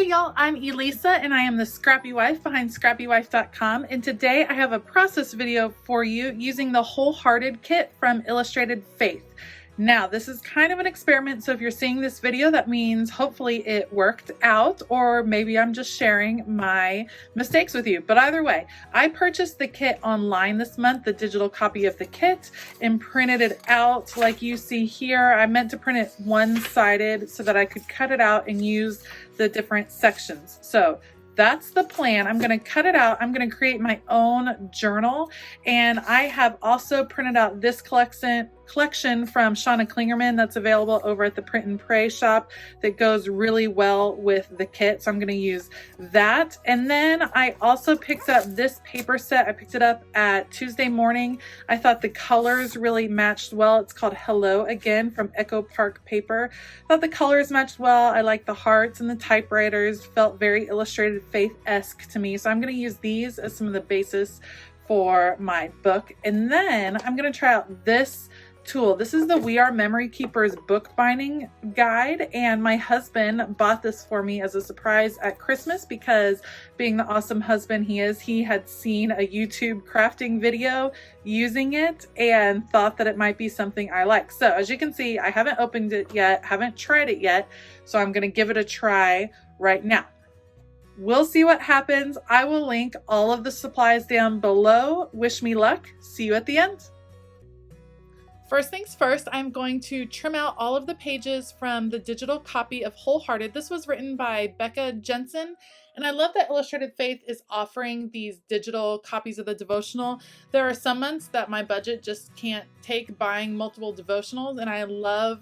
Hey y'all, I'm Elisa and I am the Scrappy Wife behind scrappywife.com, and today I have a process video for you using the Wholehearted kit from Illustrated Faith. Now, this is kind of an experiment, so if you're seeing this video, that means hopefully it worked out, or maybe I'm just sharing my mistakes with you. But either way, I purchased the kit online this month, the digital copy of the kit, and printed it out like you see here. I meant to print it one-sided so that I could cut it out and use the different sections. So that's the plan. I'm going to cut it out. I'm going to create my own journal. And I have also printed out this collection from Shauna Klingerman that's available over at the Print and Pray shop that goes really well with the kit. So I'm going to use that. And then I also picked up this paper set. I picked it up at Tuesday morning. I thought the colors really matched well. It's called Hello Again from Echo Park Paper. I thought the colors matched well. I like the hearts and the typewriters. Felt very Illustrated Faith-esque to me. So I'm going to use these as some of the basis for my book. And then I'm going to try out this tool. This is the We Are Memory Keepers bookbinding guide, and my husband bought this for me as a surprise at Christmas because, being the awesome husband he is, he had seen a YouTube crafting video using it and thought that it might be something I like. So as you can see, I haven't opened it yet, haven't tried it yet, so I'm going to give it a try right now. We'll see what happens. I will link all of the supplies down below. Wish me luck. See you at the end. First things first, I'm going to trim out all of the pages from the digital copy of Wholehearted. This was written by Becca Jensen, and I love that Illustrated Faith is offering these digital copies of the devotional. There are some months that my budget just can't take buying multiple devotionals, and I love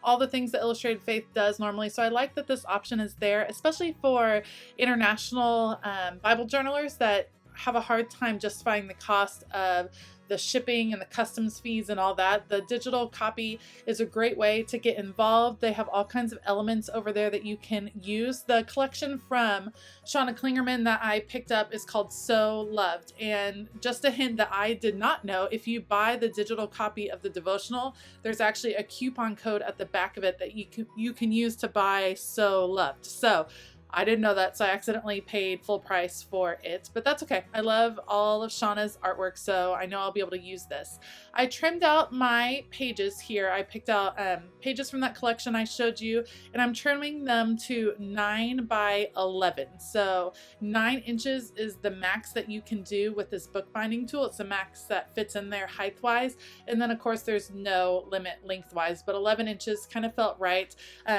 all the things that Illustrated Faith does normally. So I like that this option is there, especially for international Bible journalers that have a hard time justifying the cost of the shipping and the customs fees and all that. The digital copy is a great way to get involved. They have all kinds of elements over there that you can use. The collection from Shauna Klingerman that I picked up is called So Loved. And just a hint that I did not know, if you buy the digital copy of the devotional, there's actually a coupon code at the back of it that you can use to buy So Loved. So I didn't know that, so I accidentally paid full price for it, but that's okay. I love all of Shauna's artwork, so I know I'll be able to use this. I trimmed out my pages here. I picked out pages from that collection I showed you, and I'm trimming them to 9 by 11. So 9 inches is the max that you can do with this bookbinding tool. It's the max that fits in there height-wise, and then of course there's no limit lengthwise, but 11 inches kind of felt right.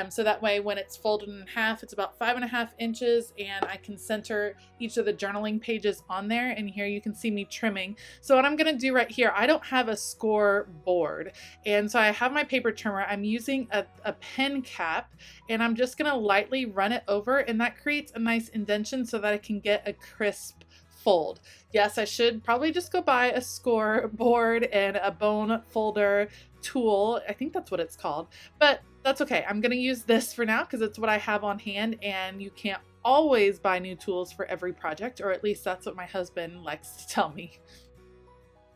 So that way when it's folded in half, it's about 5.5 inches, and I can center each of the journaling pages on there, and here you can see me trimming. So what I'm going to do right here, I don't have a score board, and so I have my paper trimmer. I'm using a pen cap, and I'm just going to lightly run it over, and that creates a nice indentation so that I can get a crisp fold. Yes, I should probably just go buy a score board and a bone folder tool. I think that's what it's called, but that's okay. I'm going to use this for now because it's what I have on hand, and you can't always buy new tools for every project, or at least that's what my husband likes to tell me.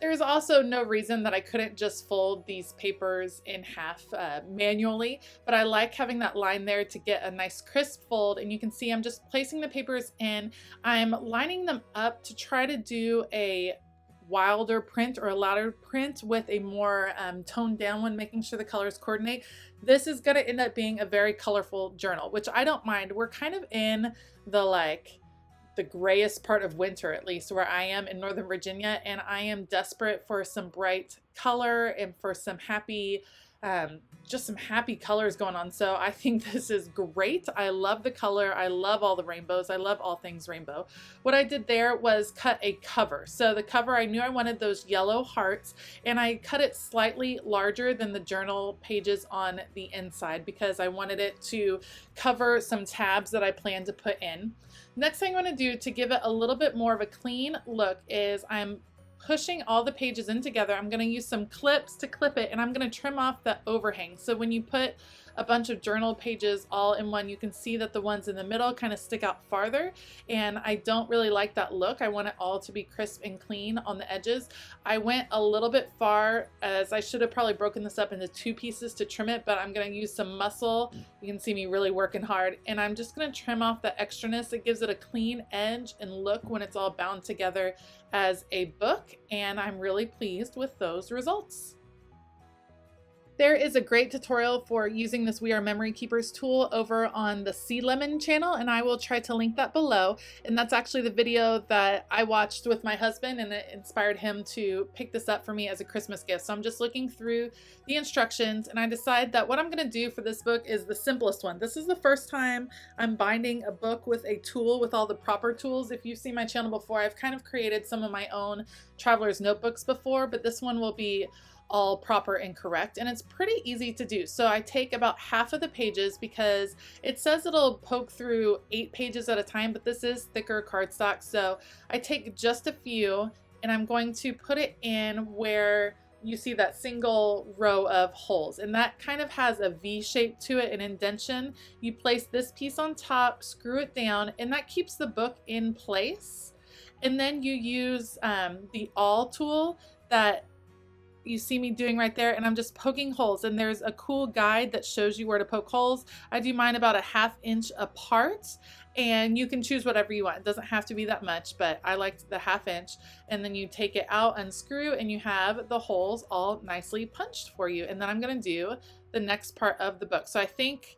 There's also no reason that I couldn't just fold these papers in half manually, but I like having that line there to get a nice crisp fold, and you can see I'm just placing the papers in. I'm lining them up to try to do a wilder print or a louder print with a more toned down one, making sure the colors coordinate. This is going to end up being a very colorful journal, which I don't mind. We're kind of in the grayest part of winter, at least where I am in Northern Virginia, and I am desperate for some bright color and for some happy just some happy colors going on. So I think this is great. I love the color. I love all the rainbows. I love all things rainbow. What I did there was cut a cover. So the cover, I knew I wanted those yellow hearts, and I cut it slightly larger than the journal pages on the inside because I wanted it to cover some tabs that I plan to put in. Next thing I'm going to do to give it a little bit more of a clean look is I'm pushing all the pages in together. I'm going to use some clips to clip it, and I'm going to trim off the overhang. So when you put a bunch of journal pages all in one, you can see that the ones in the middle kind of stick out farther, and I don't really like that look. I want it all to be crisp and clean on the edges. I went a little bit far, as I should have probably broken this up into 2 pieces to trim it, but I'm going to use some muscle. You can see me really working hard, and I'm just going to trim off the extraness. It gives it a clean edge and look when it's all bound together as a book, and I'm really pleased with those results. There is a great tutorial for using this We Are Memory Keepers tool over on the Sea Lemon channel, and I will try to link that below. And that's actually the video that I watched with my husband, and it inspired him to pick this up for me as a Christmas gift. So I'm just looking through the instructions, and I decided that what I'm going to do for this book is the simplest one. This is the first time I'm binding a book with a tool with all the proper tools. If you've seen my channel before, I've kind of created some of my own traveler's notebooks before, but this one will be all proper and correct, and it's pretty easy to do. So I take about half of the pages because it says it'll poke through 8 pages at a time, but this is thicker cardstock. So I take just a few, and I'm going to put it in where you see that single row of holes, and that kind of has a V shape to it, an indentation. You place this piece on top, screw it down, and that keeps the book in place. And then you use the awl tool that you see me doing right there, and I'm just poking holes, and there's a cool guide that shows you where to poke holes. I do mine about a 1/2 inch apart, and you can choose whatever you want. It doesn't have to be that much, but I liked the 1/2 inch. And then you take it out, unscrew, and you have the holes all nicely punched for you. And then I'm going to do the next part of the book. So I think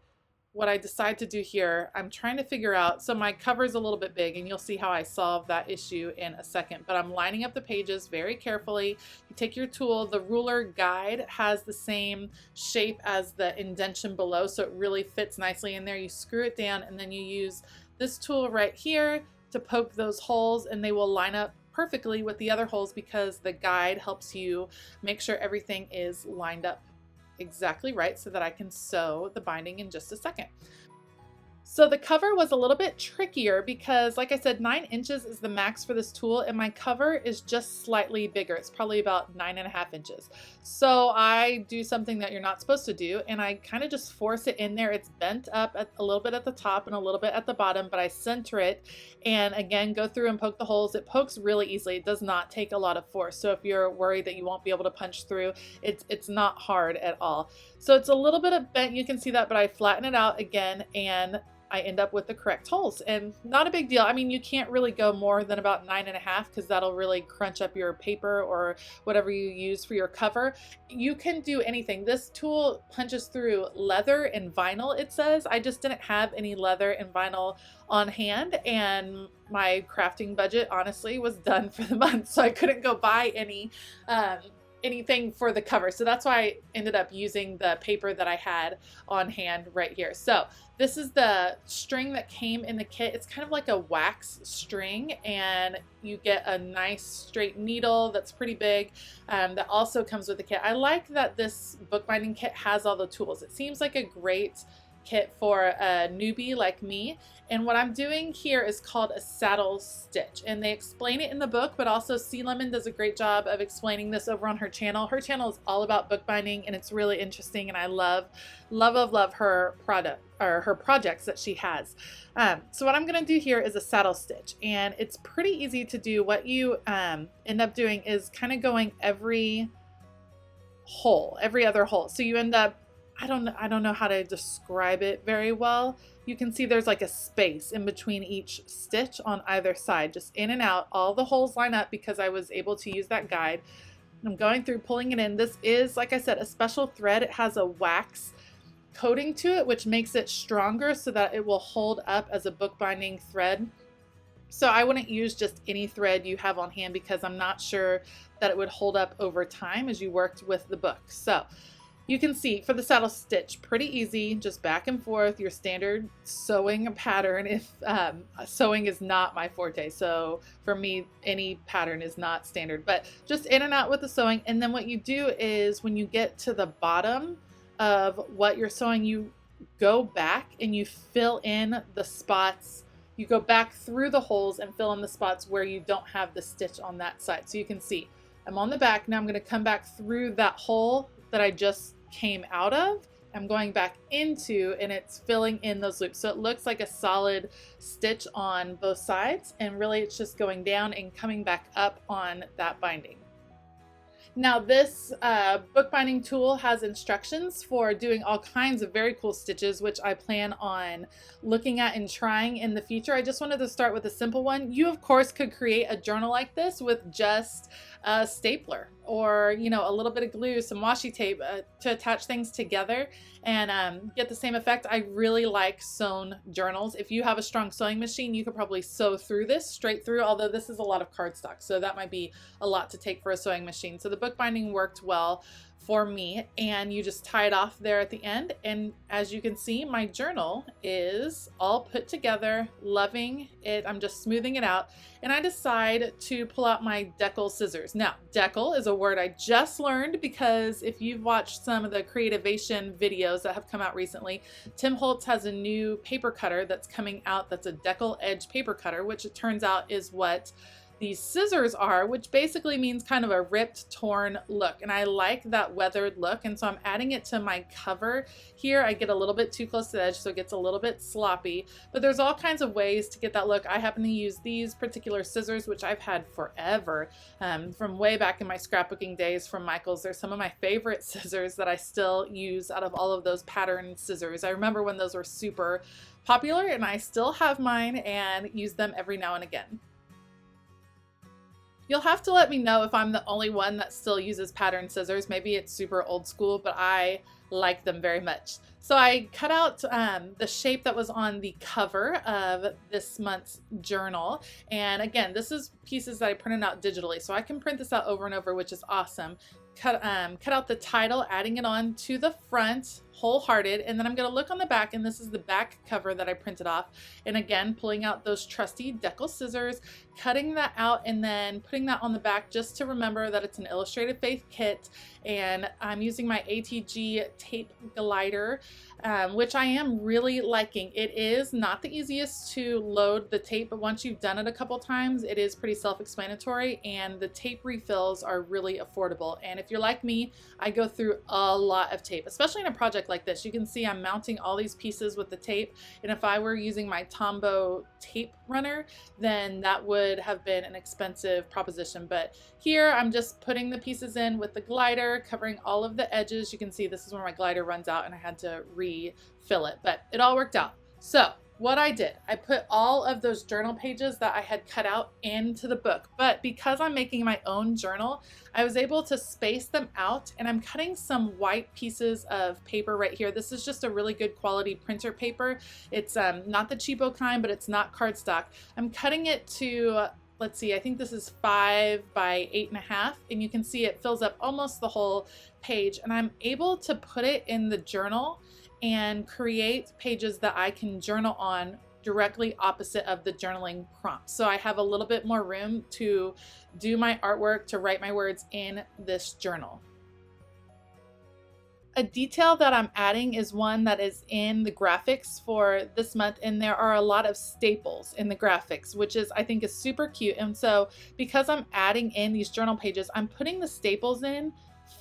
what I decide to do here, I'm trying to figure out, so my cover is a little bit big, and you'll see how I solve that issue in a second, but I'm lining up the pages very carefully. You take your tool, the ruler guide has the same shape as the indentation below, so it really fits nicely in there. You screw it down, and then you use this tool right here to poke those holes, and they will line up perfectly with the other holes because the guide helps you make sure everything is lined up exactly right so that I can sew the binding in just a second. So the cover was a little bit trickier because, like I said, 9 inches is the max for this tool, and my cover is just slightly bigger. It's probably about 9.5 inches. So I do something that you're not supposed to do, and I kind of just force it in there. It's bent up a little bit at the top and a little bit at the bottom, but I center it, and again, go through and poke the holes. It pokes really easily. It does not take a lot of force. So if you're worried that you won't be able to punch through, it's not hard at all. So it's a little bit of bent, you can see that, but I flatten it out again, and I end up with the correct holes, and not a big deal. I mean, you can't really go more than about 9.5 because that'll really crunch up your paper or whatever you use for your cover. You can do anything. This tool punches through leather and vinyl, it says. I just didn't have any leather and vinyl on hand, and my crafting budget honestly was done for the month, so I couldn't go buy anything for the cover. So that's why I ended up using the paper that I had on hand right here. So this is the string that came in the kit. It's kind of like a wax string, and you get a nice straight needle that's pretty big that also comes with the kit. I like that this bookbinding kit has all the tools. It seems like a great kit for a newbie like me. And what I'm doing here is called a saddle stitch, and they explain it in the book, but also Sea Lemon does a great job of explaining this over on her channel. Her channel is all about bookbinding, and it's really interesting, and I love her product or her projects that she has. So what I'm going to do here is a saddle stitch, and it's pretty easy to do. What you end up doing is kind of going every other hole. So you end up, I don't know how to describe it very well. You can see there's like a space in between each stitch on either side, just in and out. All the holes line up because I was able to use that guide. I'm going through, pulling it in. This is, like I said, a special thread. It has a wax coating to it, which makes it stronger so that it will hold up as a bookbinding thread. So I wouldn't use just any thread you have on hand because I'm not sure that it would hold up over time as you worked with the book. So you can see for the saddle stitch, pretty easy, just back and forth, your standard sewing pattern. If sewing is not my forte, so for me, any pattern is not standard, but just in and out with the sewing. And then what you do is when you get to the bottom of what you're sewing, you go back and you fill in the spots. You go back through the holes and fill in the spots where you don't have the stitch on that side. So you can see I'm on the back. Now I'm going to come back through that hole that I just came out of I'm going back into, and it's filling in those loops. So it looks like a solid stitch on both sides, and really it's just going down and coming back up on that binding. Now this bookbinding tool has instructions for doing all kinds of very cool stitches, which I plan on looking at and trying in the future. I just wanted to start with a simple one. You of course could create a journal like this with just a stapler or, you know, a little bit of glue, some washi tape to attach things together and get the same effect. I really like sewn journals. If you have a strong sewing machine, you could probably sew through this straight through, although this is a lot of cardstock, so that might be a lot to take for a sewing machine. So the bookbinding worked well for me, and you just tie it off there at the end, and as you can see, my journal is all put together, loving it. I'm just smoothing it out, and I decide to pull out my decal scissors. Now, decal is a word I just learned because if you've watched some of the Creativation videos that have come out recently, Tim Holtz has a new paper cutter that's coming out that's a decal edge paper cutter, which it turns out is what these scissors are, which basically means kind of a ripped, torn look. And I like that weathered look, and so I'm adding it to my cover here. I get a little bit too close to the edge, so it gets a little bit sloppy, but there's all kinds of ways to get that look. I happen to use these particular scissors, which I've had forever, from way back in my scrapbooking days from Michaels. They're some of my favorite scissors that I still use out of all of those pattern scissors. I remember when those were super popular, and I still have mine and use them every now and again. You'll have to let me know if I'm the only one that still uses pattern scissors. Maybe it's super old school, but I like them very much. So I cut out the shape that was on the cover of this month's journal. And again, this is pieces that I printed out digitally, so I can print this out over and over, which is awesome. Cut out the title, adding it on to the front, Wholehearted, and then I'm going to look on the back, and this is the back cover that I printed off, and again pulling out those trusty decal scissors, cutting that out, and then putting that on the back just to remember that it's an Illustrated Faith kit. And I'm using my ATG tape glider, which I am really liking. It is not the easiest to load the tape, but once you've done it a couple times, it is pretty self-explanatory, and the tape refills are really affordable. And if you're like me, I go through a lot of tape, especially in a project like this. You can see I'm mounting all these pieces with the tape, and if I were using my Tombow tape runner, then that would have been an expensive proposition. But here I'm just putting the pieces in with the glider, covering all of the edges. You can see this is where my glider runs out, and I had to refill it, but it all worked out. So what I did, I put all of those journal pages that I had cut out into the book, but because I'm making my own journal, I was able to space them out, and I'm cutting some white pieces of paper right here. This is just a really good quality printer paper. It's not the cheapo kind, but it's not cardstock. I'm cutting it to, let's see, I think this is 5 by 8.5, and you can see it fills up almost the whole page, and I'm able to put it in the journal and create pages that I can journal on directly opposite of the journaling prompt. So I have a little bit more room to do my artwork, to write my words in this journal. A detail that I'm adding is one that is in the graphics for this month, and there are a lot of staples in the graphics, which is, I think, is super cute. And so because I'm adding in these journal pages, I'm putting the staples in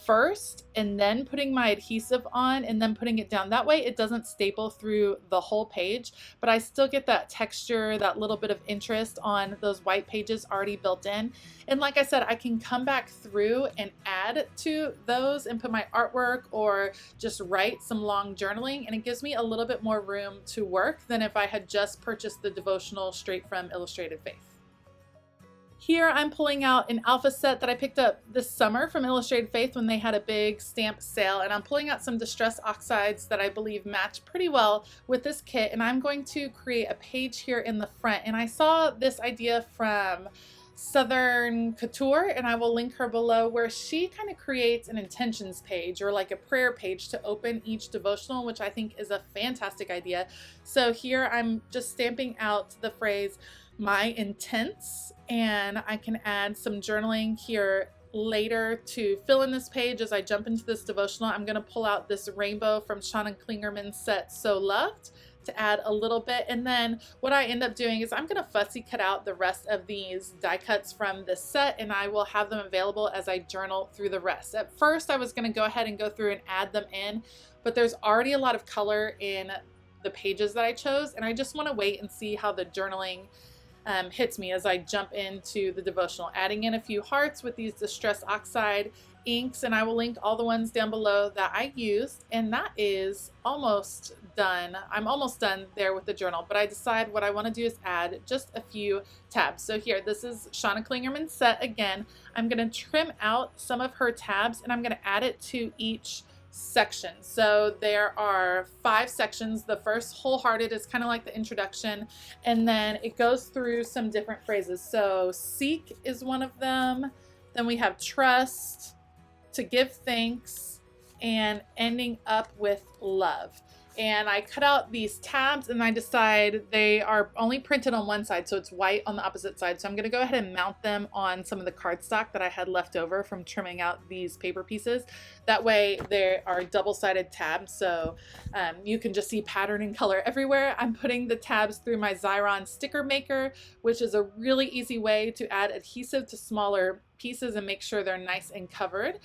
first and then putting my adhesive on and then putting it down. That way it doesn't staple through the whole page, but I still get that texture, that little bit of interest on those white pages already built in. And like I said, I can come back through and add to those and put my artwork or just write some long journaling, and it gives me a little bit more room to work than if I had just purchased the devotional straight from Illustrated Faith. Here I'm pulling out an alpha set that I picked up this summer from Illustrated Faith when they had a big stamp sale, and I'm pulling out some distress oxides that I believe match pretty well with this kit, and I'm going to create a page here in the front. And I saw this idea from Southern Couture, and I will link her below, where she kind of creates an intentions page or like a prayer page to open each devotional, which I think is a fantastic idea. So here I'm just stamping out the phrase "my intents," and I can add some journaling here later to fill in this page as I jump into this devotional. I'm going to pull out this rainbow from Shauna Klingerman's set So Loved to add a little bit, and then what I end up doing is I'm going to fussy cut out the rest of these die cuts from this set, and I will have them available as I journal through the rest. At first I was going to go ahead and go through and add them in but there's already a lot of color in the pages that I chose, and I just want to wait and see how the journaling hits me as I jump into the devotional, adding in a few hearts with these Distress Oxide inks, and I will link all the ones down below that I used. And that is almost done. I'm almost done there with the journal, but I decide what I want to do is add just a few tabs. So here, this is Shauna Klingerman's set again. I'm going to trim out some of her tabs and I'm going to add it to each section. So there are 5 sections. The first, Wholehearted, is kind of like the introduction, and then it goes through some different phrases. So seek is one of them. Then we have trust, to give thanks, and ending up with love. And I cut out these tabs and I decide they are only printed on one side, so it's white on the opposite side. So I'm going to go ahead and mount them on some of the cardstock that I had left over from trimming out these paper pieces. That way they are double-sided tabs, so you can just see pattern and color everywhere. I'm putting the tabs through my Xyron sticker maker, which is a really easy way to add adhesive to smaller pieces and make sure they're nice and covered.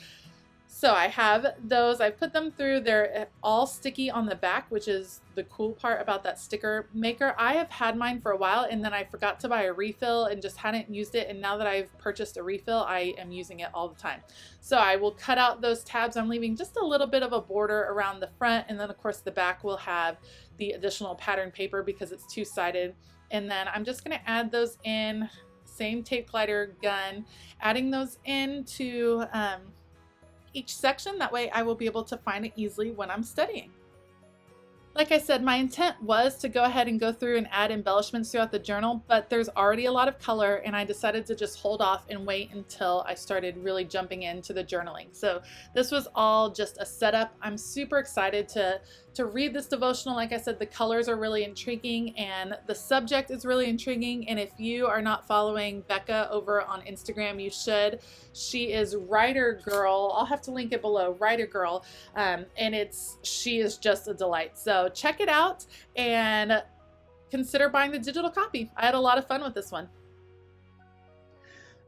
So I have those, I've put them through, they're all sticky on the back, which is the cool part about that sticker maker. I have had mine for a while and then I forgot to buy a refill and just hadn't used it, and now that I've purchased a refill, I am using it all the time. So I will cut out those tabs. I'm leaving just a little bit of a border around the front, and then of course the back will have the additional pattern paper because it's two-sided. And then I'm just going to add those in, same tape glider gun, adding those into each section. That way I will be able to find it easily when I'm studying. Like I said, my intent was to go ahead and go through and add embellishments throughout the journal, but there's already a lot of color and I decided to just hold off and wait until I started really jumping into the journaling. So this was all just a setup. I'm super excited to read this devotional. Like I said, the colors are really intriguing and the subject is really intriguing. And if you are not following Becca over on Instagram, you should. She is Writer Girl. I'll have to link it below, Writer Girl. And she is just a delight. So check it out and consider buying the digital copy. I had a lot of fun with this one.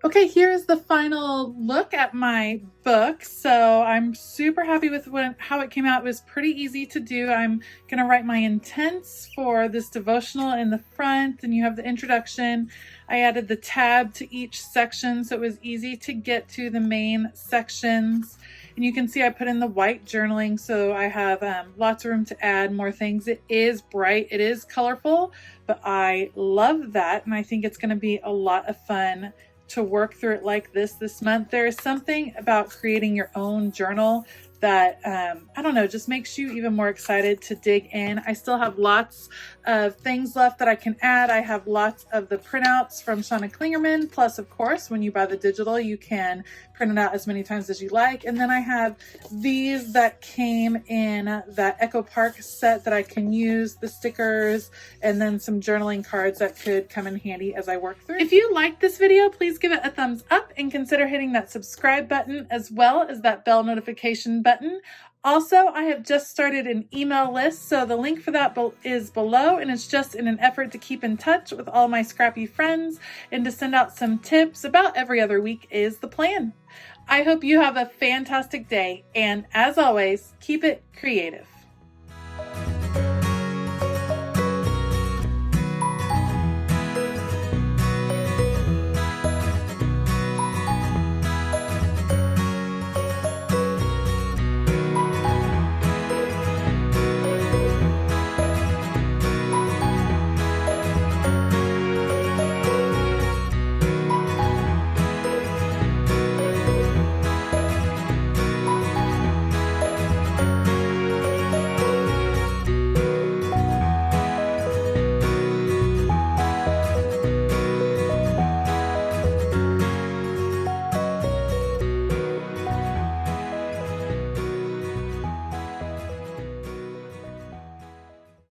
Okay, here's the final look at my book. So I'm super happy with how it came out. It was pretty easy to do. I'm going to write my intents for this devotional in the front, and you have the introduction. I added the tab to each section so it was easy to get to the main sections. And you can see I put in the white journaling, so I have lots of room to add more things. It is bright, it is colorful, but I love that, and I think it's going to be a lot of fun to work through it like this month. There is something about creating your own journal that, I don't know, just makes you even more excited to dig in. I still have lots of things left that I can add. I have lots of the printouts from Shauna Klingerman. Plus, of course, when you buy the digital, you can print it out as many times as you like. And then I have these that came in that Echo Park set that I can use, the stickers, and then some journaling cards that could come in handy as I work through. If you liked this video, please give it a thumbs up and consider hitting that subscribe button as well as that bell notification button. Also, I have just started an email list, so the link for that is below, and it's just in an effort to keep in touch with all my scrappy friends and to send out some tips about every other week is the plan. I hope you have a fantastic day, and as always, keep it creative.